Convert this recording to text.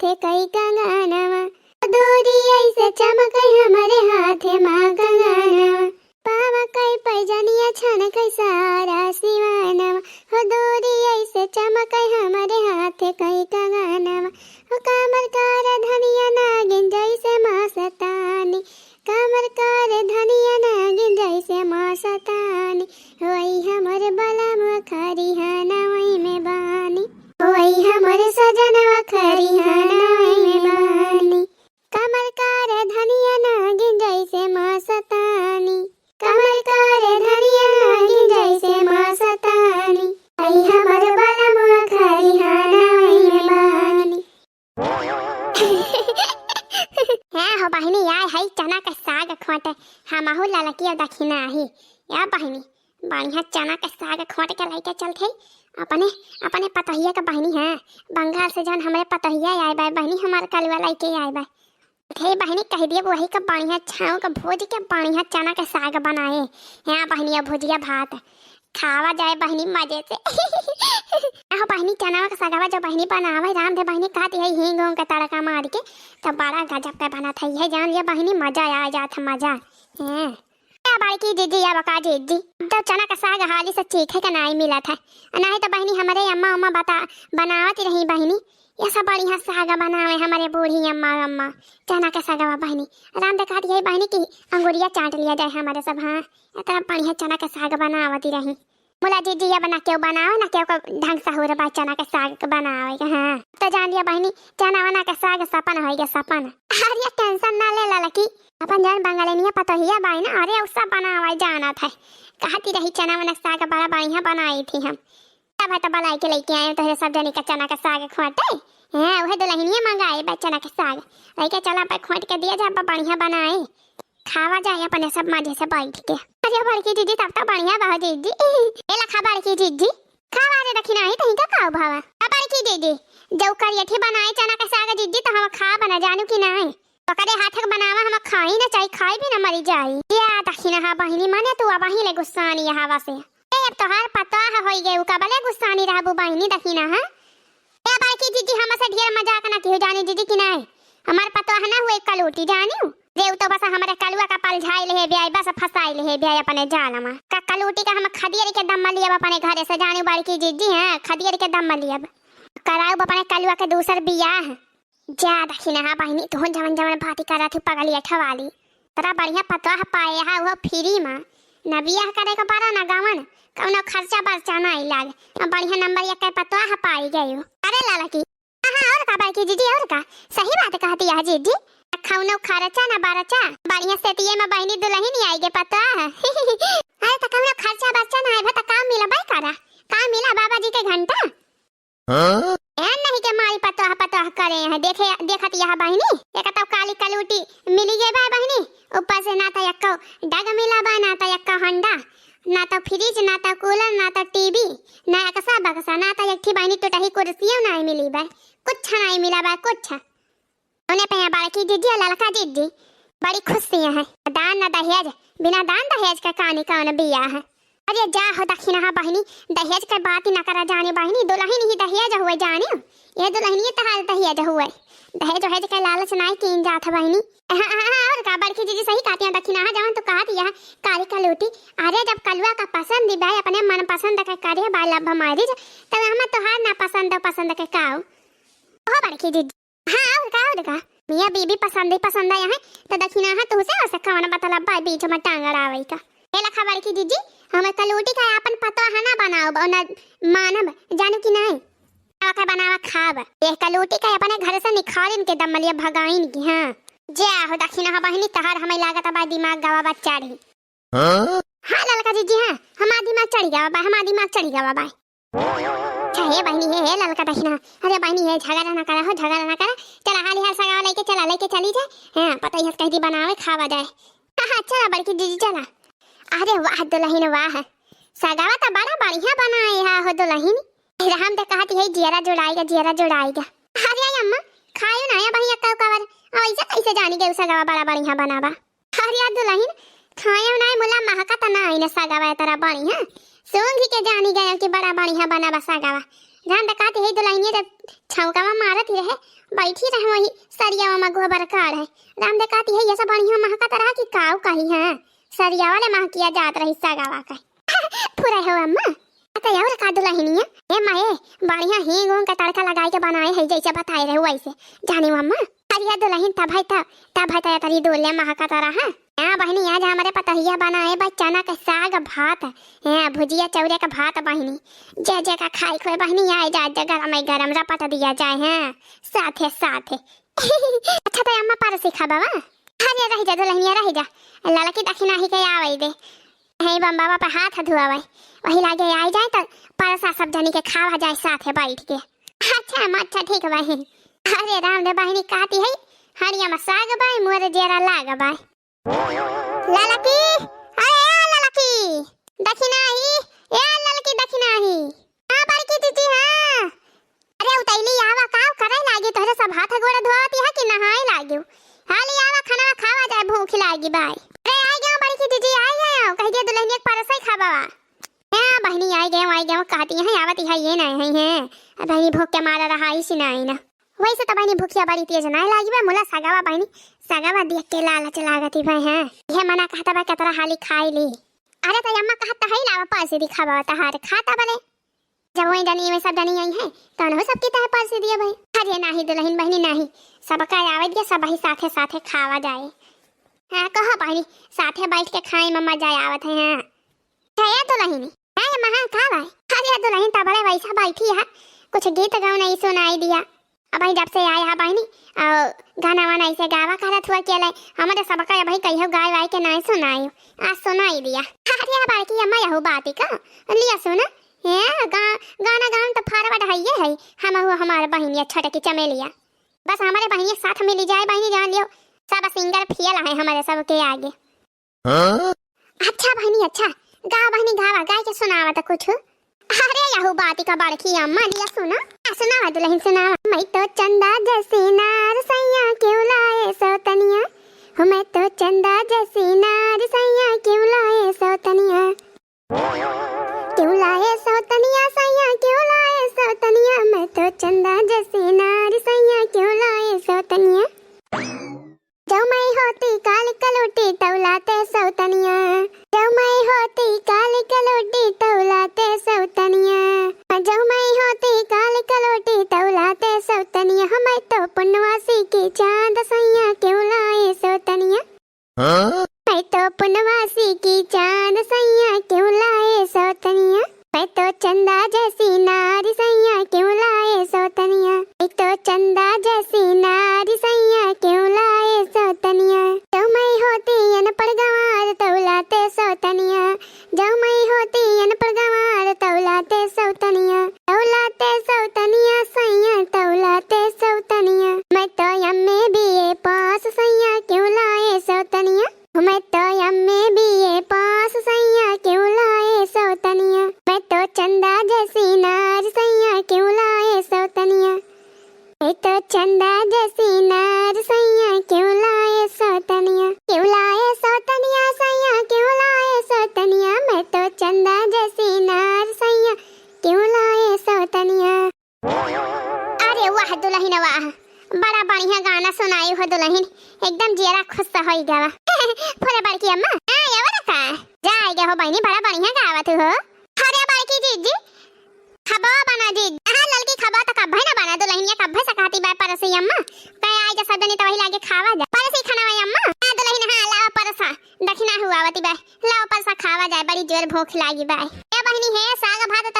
हाथे कई कंगनवा, दूरी ऐसे चमक हमारे हाथे माँ कंगनवा, पावा कई पैजनिया छन कई सारा सिवानवा, हो दूरी ऐसे चमक हमारे हाथे कई कंगनवा, हो कमर कर धनिया नागिन जैसे मस्तानी, कमर कर धनिया नागिन जैसे मस्तानी, वही हमर बलम खरिहाना वही में बानी, वही हमर सजनवा खरिहाना वही में बानी, कमर कर धनिया नागिन जैसे मस्तानी, कमर कर धनिया नागिन जैसे मस्तानी, वही हमर बलम खरिहाना वही में बानी। हाँ हो बहिनी यार है चना का साग खोटे हमहु ललकी और दखिना ही या बहिनी बढ़िया चना का साग खोट के लेके चलते अपने अपने पतहिया का बहिनी है बंगाल से जौन हमारे पतहिया आए बाय बहिनी हमारे कलवा लेके आए बाय थे बहिनी कह दिए वही का बढ़िया छाव का भोज के बढ़िया चना का साग बनाए यहाँ बहिनी भुजिया भात खावा जाए बहिनी मजे से। हो बहिनी चना का सागवा जो बहिनी बनावे राम दे बहिनी कहती है हिंग का तड़का मार के तब बड़ा गजब का बना था ये जान ये बहिनी मजा आ जाता मजा है बाकी दीदी या बका दीदी तो चना का साग हाली से चीखे का नहीं मिला था नहीं तो बहिनी हमारे अम्मा अम्मा बता बनावती रही बहिनी ये सब बढ़िया साग बनावे हमारे बूढ़ी अम्मा अम्मा चना का सागवा बहिनी राम दे कहती है बहिनी की अंगूरिया चाट लिया जाए हमारे सब हाँ इतना बढ़िया चना का साग बनावती रही मुला दीदी ये बना क्यों बनाओ ना क्यों ढंग से हो रहा चना का साग बनावे हाँ तो जान लिया बहिनी चना वना का साग सपन हो गया सपन अरे टेंशन ना ले लड़की अपन जान बंगालिनिया पता ही है भाई ना अरे उसका बनावा जाना था कहती रही चना वना साग बड़ा बढ़िया बनाई थी हम तब है तो बनाई के लेके आए तो सब जनी का चना का साग खोटे हैं वह दुल्हनिया मंगाए बा चना का साग लेके चला पर खोट के दिया जा बढ़िया बनाए खावा जाए अपने सब मजे से बैठ के अरे बड़की दीदी तब तो बढ़िया बा दीदी ए लखा बड़की दीदी खावा रे रखी नहीं तो इनका खाओ भावा बड़की दीदी जो करियठी बनाए चना का साग दीदी तो हम खा बना जानू कि नहीं पकड़े हाथ बनावा हम खाई ना चाहिए खाई भी ना मरी जाई या दखिना हा बहिनी माने तू अब ही ले गुस्सानी हवा से ए अब तोहार पता है होई गए कबले गुस्सानी रहबू बहिनी दखिना हा ए बड़की दीदी हमसे ढेर मजाक ना कियो जानी दीदी कि नहीं हमार पता है ना हुए कलूटी जानी देव तो बस हमारे कलुआ का पल झाई ले ब्याय बस फसाई ले ब्याय अपने जाल में का कलूटी का हम खदियर के दम लिया अपने घरे से जाने बड़की जीजी हैं खदियर के दम लिया कराऊ अपने कलुआ के दूसर बियाह जा दखिना हा बहिनी तू जवन जवन भाती करा थी पगलिया ठवाली तरा बढ़िया पतवा पाए हा वो फ्री में ना बियाह करे का पारा ना गावन कौनो खर्चा बर्चा ना लाग बढ़िया नंबर एक पतवा पाई गयो अरे लाला की हां और का बड़की जीजी और का सही बात कहती है जीजी खाउनो खर्चा ना बारचा बढ़िया सेतिये में बहिनी दुल्हन नहीं आएगे पता है अरे तो कौनो खर्चा बर्चा ना है भता काम मिला भाई करा काम मिला बाबा जी के घंटा हां नहीं के मारी पता करे हैं देखे देखत यह बहिनी एक तो काली कलूटी मिली गई भाई बहिनी ऊपर से ना तो यक्को डग मिला बा ना तो यक्को हंडा ना तो फ्रिज ना तो कूलर ना तो टीवी ना एकसा बक्सा ना तो एक थी बहिनी टूटही कुर्सियां नहीं मिली बा कुछ नहीं मिला बा कुछ उन्हें पे बड़की दीदी ललका दीदी बड़ी खुशियां है दान न दहेज बिना दान दहेज का कहानी कौन बिया है अरे जा हो दखिना हा बहिनी दहेज का बात ही न करा जाने बहिनी दुल्हन ही दहेज हुए जाने ये दुल्हनिए तहार दहेज हुए दहेज दहेज का लालच नहीं कीन जात बहिनी और का बड़की दीदी सही कहती है दखिना हा जवन तो कहा दिया काली कलूटी अरे जब कलुआ का पसंद दी भाई अपने मन पसंद का करे बाला भमारी तब हम तोहार ना पसंद के काओ हो बड़की दीदी हाँ और का मियां बीबी पसंद है यहाँ तो दखिना है तो उसे ऐसा खाना बतला भाई बीच में टांगड़ आवे का ये लखा बड़की दीदी हमें कलूटी का अपन पता है ना बनाओ ना मानब जानू कि नहीं का बनावा खाब ये कलूटी का अपने घर से निखारिन के दम लिया भगाइन की हां जा हो दखिना हा बहिनी तहार हमें लागत बा दिमाग गवा बा चढ़ी हां ललका दीदी हां हमारा दिमाग चढ़ गया बा हमारा दिमाग चढ़ गया बा हे बहनी हे ललका दखिना अरे बहनी हे झगड़ा ना करा चला हाली हाल सगा लेके चली जाए हां पता ही कहीं बनावे खावा जाए हां चला बड़की दीदी चला अरे वाह दुल्हन वाह सगावा तो बड़ा बढ़िया बनाए हा हो दुल्हन हम तो कहती है जीरा जुड़ाएगा अरे अम्मा खायो ना या बहिया कवर ऐसा कैसे जानी गई सगावा बड़ा बढ़िया बनावा अरे दुल्हन खायो ना मुला महका तना आईने सगावा तेरा बढ़िया सूंघ के जानी गए कि बड़ा बढ़िया बना बसा गावा जान कहती है दुल्हनिया जब छौकावा मारत ही रहे बैठी रहे वही सरिया में गोबर काढ़ है। राम दे कहती है ये सब बढ़िया महका तरह की काऊ कही है सरिया वाले मह किया जात रही सगावा का पूरा हो अम्मा तो और का दुल्हनिया ए माए बढ़िया हींग उंग का तड़का लगाई के बनाए है जैसे बताए रहे वैसे जाने अम्मा हरिया दुल्हन तब है तरी डोले महका तरह है। हां बहनी आज हमारे पतहिया बनाए बा चना का साग भात है भुजिया चौरे का भात बहनी जे जे का खाई खोए बहनी आए जा जगह में गरम रपट दिया जाए हैं साथे साथे अच्छा तो अम्मा पर सिखा बाबा अरे रह जा दुल्हनिया रह जा लाला की दक्षिणा ही के आवे दे हे बम बाबा पे हाथ धुआवे वही लागे आई जाए तो परसा सब जनी के खावा जाए साथे बैठ के। अच्छा अम्मा अच्छा ठीक बहन। अरे राम दे बहनी कहती है हरिया में साग बाई मोर जेरा लाग बाई लाला की अरे लाला की दक्षिणा ही दक्षिणा ही हां बड़की दीदी हां अरे उतैली आवा का करे लागी तोरे सब हाथ गोड़ धोती है कि नहाए लागी हाली आवा खाना खावा जाए भूख लागी बाई अरे आ गया बड़की दीदी आ गया कह दिया दुल्हन एक परसा ही खावा हां बहनी आ गया कहती है आवती है ये नहीं है बहनी भूख के मारा रहा इसी नहीं ना वैसे तो बहनी भूखिया बड़ी तेज नहीं लागी बा मोला सगावा बहनी सगावा देख के लालच लागती भाई है ये मना कहता बा कतरा हाली खाई ली अरे तो अम्मा कहता है लावा पैसे दिखावा तहार खाता बले जब वही जानी में सब जानी आई है तो न सबकी तह पैसे दिए भाई अरे नहीं दुल्हन बहनी नहीं सबका आवे दिया सब ही साथे साथे खावा जाए हां कहा बहनी साथे बैठ के खाए में मजा आवत है हां छया दुल्हन हां महा का भाई अरे दुल्हन तबले वैसा बैठी है कुछ गीत गाओ नहीं सुनाई दिया अब जब से आया है बहनी गाना वाना ऐसे गावा करत हुआ के हमारे सबका भाई कहियो गाय वाय के नहीं सुनाई आज सुनाई दिया अरे बाकी अम्मा यहो बात का लिया सुना है गाना गान तो फारवर्ड है ये है हम हमारे बहनिया छोटे की चमेलिया बस हमारे बहनिया साथ में ली जाए बहनी जान लियो सब सिंगर फेल है हमारे सब के आगे। अच्छा बहनी अच्छा गा बहनी गावा गाय के सुनावा तो कुछ अरे यहो बात का बड़की अम्मा लिया सुना दुल्हन सुना मैं तो चंदा जैसी नार सैया क्यों लाए सौतनिया मैं तो चंदा जैसी नार सैया क्यों लाए सौतनिया सैया क्यों लाए सौतनिया मैं तो चंदा जैसी नार सैया क्यों लाए सौतनिया जो मैं होती काली कलोटी तौलाते सौतनिया जो मैं होती काली कलोटी तौलाते सौतनिया जो मैं होती काली कलोटी तौलाते सौतनिया मैं तो पुण्यवासी की चांद सैया क्यों लाए सौतनिया मैं तो पुण्यवासी की चांद सैया क्यों लाए सौतनिया मैं तो चंदा जैसी नारी सैया क्यों लाए सौतनिया मैं तो चंदा जैसी नारी सैया क्यों लाए सौतनिया जो मैं होती अनपढ़ गंवार तौलाते सौतनिया जो मैं होती अनपढ़ गंवार तौलाते सौतनिया सैया तौलाते सौतनिया मैं तो एमए बीए पास सैया क्यों लाए सौतनिया मैं तो एमए बीए पास सैया क्यों लाए सौतनिया मैं तो चंदा जैसी नार सैया क्यों लाए सौतनिया मैं तो चंदा जैसी नार सैया क्यों लाए सौतनिया सैया क्यों लाए सौतनिया मैं तो चंदा जैसी नार सैया क्यों लाए सौतनिया। अरे वाह दुल्हन वाह बड़ा बढ़िया गाना सुनाई हो दुल्हन एकदम जेरा खुश हो गया पूरे बड़की अम्मा ये वाला का जाएगा हो बहनी बड़ा बढ़िया गावत हो अरे बड़की जीजी खबा बना जी हां लड़की खबा तो कब ना बना दुल्हनिया कब सकाती बाय परसी अम्मा कहीं आई जा सदनी तो वही लागे खावा जा परसी खाना वाई अम्मा दुल्हन हां लाओ परसा दक्षिणा हुआवती बाय लाओ परसा खावा जाए बड़ी जोर भूख लागी बाय ए बहनी है साग भात